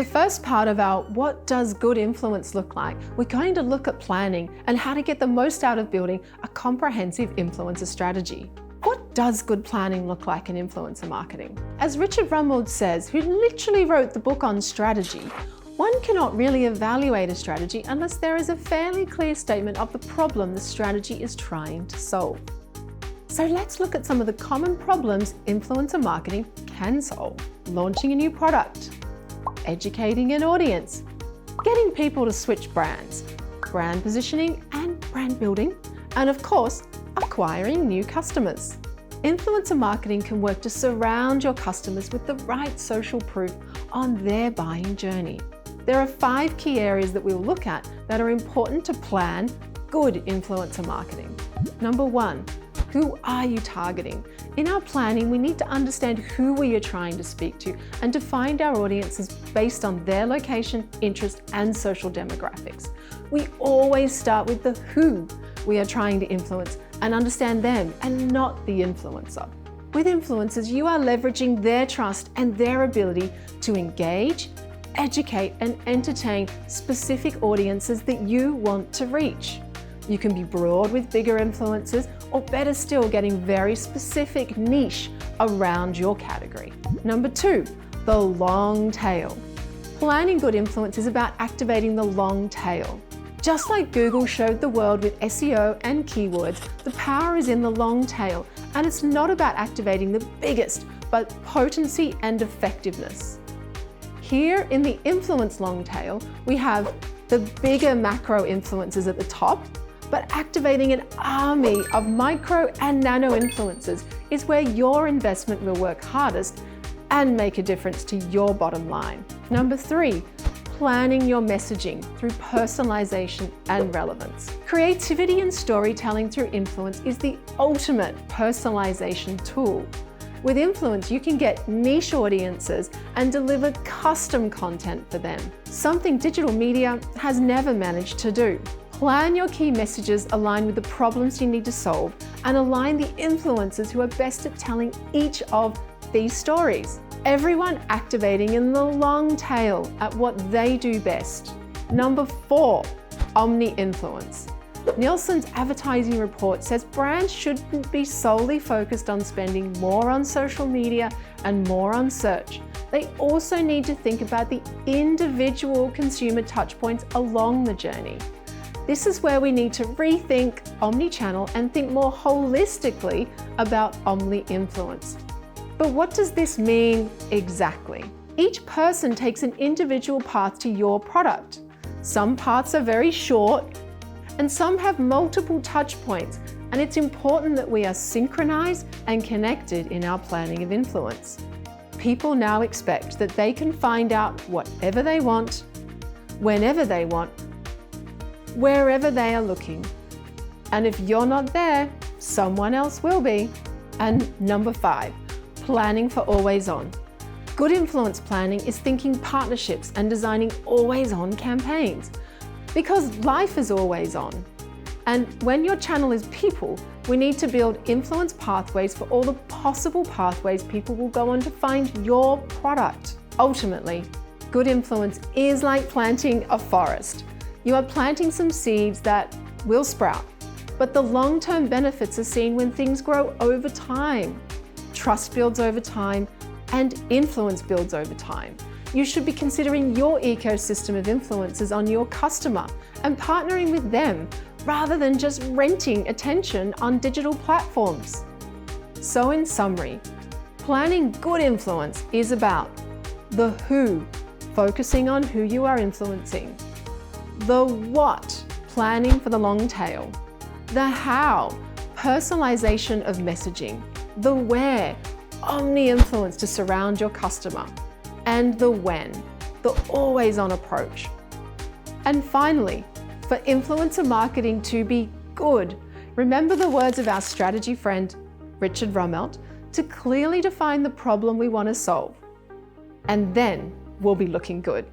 The first part of our What Does Good Influence Look Like? We're going to look at planning and how to get the most out of building a comprehensive influencer strategy. What does good planning look like in influencer marketing? As Richard Rumeld says, who literally wrote the book on strategy, one cannot really evaluate a strategy unless there is a fairly clear statement of the problem the strategy is trying to solve. So let's look at some of the common problems influencer marketing can solve. Launching a new product, educating an audience, getting people to switch brands, brand positioning and brand building, and of course, acquiring new customers. Influencer marketing can work to surround your customers with the right social proof on their buying journey. There are 5 key areas that we'll look at that are important to plan good influencer marketing. Number 1, who are you targeting? In our planning, we need to understand who we are trying to speak to and to find our audiences based on their location, interest, and social demographics. We always start with the who we are trying to influence and understand them and not the influencer. With influencers, you are leveraging their trust and their ability to engage, educate, and entertain specific audiences that you want to reach. You can be broad with bigger influencers, or better still, getting very specific niche around your category. Number 2, the long tail. Planning good influence is about activating the long tail. Just like Google showed the world with SEO and keywords, the power is in the long tail, and it's not about activating the biggest, but potency and effectiveness. Here in the influence long tail, we have the bigger macro influencers at the top, but activating an army of micro and nano influencers is where your investment will work hardest and make a difference to your bottom line. Number 3, planning your messaging through personalization and relevance. Creativity and storytelling through influence is the ultimate personalization tool. With influence, you can get niche audiences and deliver custom content for them, something digital media has never managed to do. Plan your key messages align with the problems you need to solve and align the influencers who are best at telling each of these stories. Everyone activating in the long tail at what they do best. Number 4, omni-influence. Nielsen's advertising report says brands shouldn't be solely focused on spending more on social media and more on search. They also need to think about the individual consumer touchpoints along the journey. This is where we need to rethink omni-channel and think more holistically about omni-influence. But what does this mean exactly? Each person takes an individual path to your product. Some paths are very short, and some have multiple touch points, and it's important that we are synchronized and connected in our planning of influence. People now expect that they can find out whatever they want, whenever they want, wherever they are looking. And if you're not there, someone else will be. And number 5, planning for always on. Good influence planning is thinking partnerships and designing always on campaigns, because life is always on. And when your channel is people, we need to build influence pathways for all the possible pathways people will go on to find your product. Ultimately, good influence is like planting a forest. You are planting some seeds that will sprout, but the long-term benefits are seen when things grow over time. Trust builds over time, and influence builds over time. You should be considering your ecosystem of influencers on your customer and partnering with them rather than just renting attention on digital platforms. So in summary, planning good influence is about the who, focusing on who you are influencing; the what, planning for the long tail; the how, personalization of messaging; the where, omni-influence to surround your customer; and the when, the always-on approach. And finally, for influencer marketing to be good, remember the words of our strategy friend, Richard Rumeld, to clearly define the problem we want to solve. And then we'll be looking good.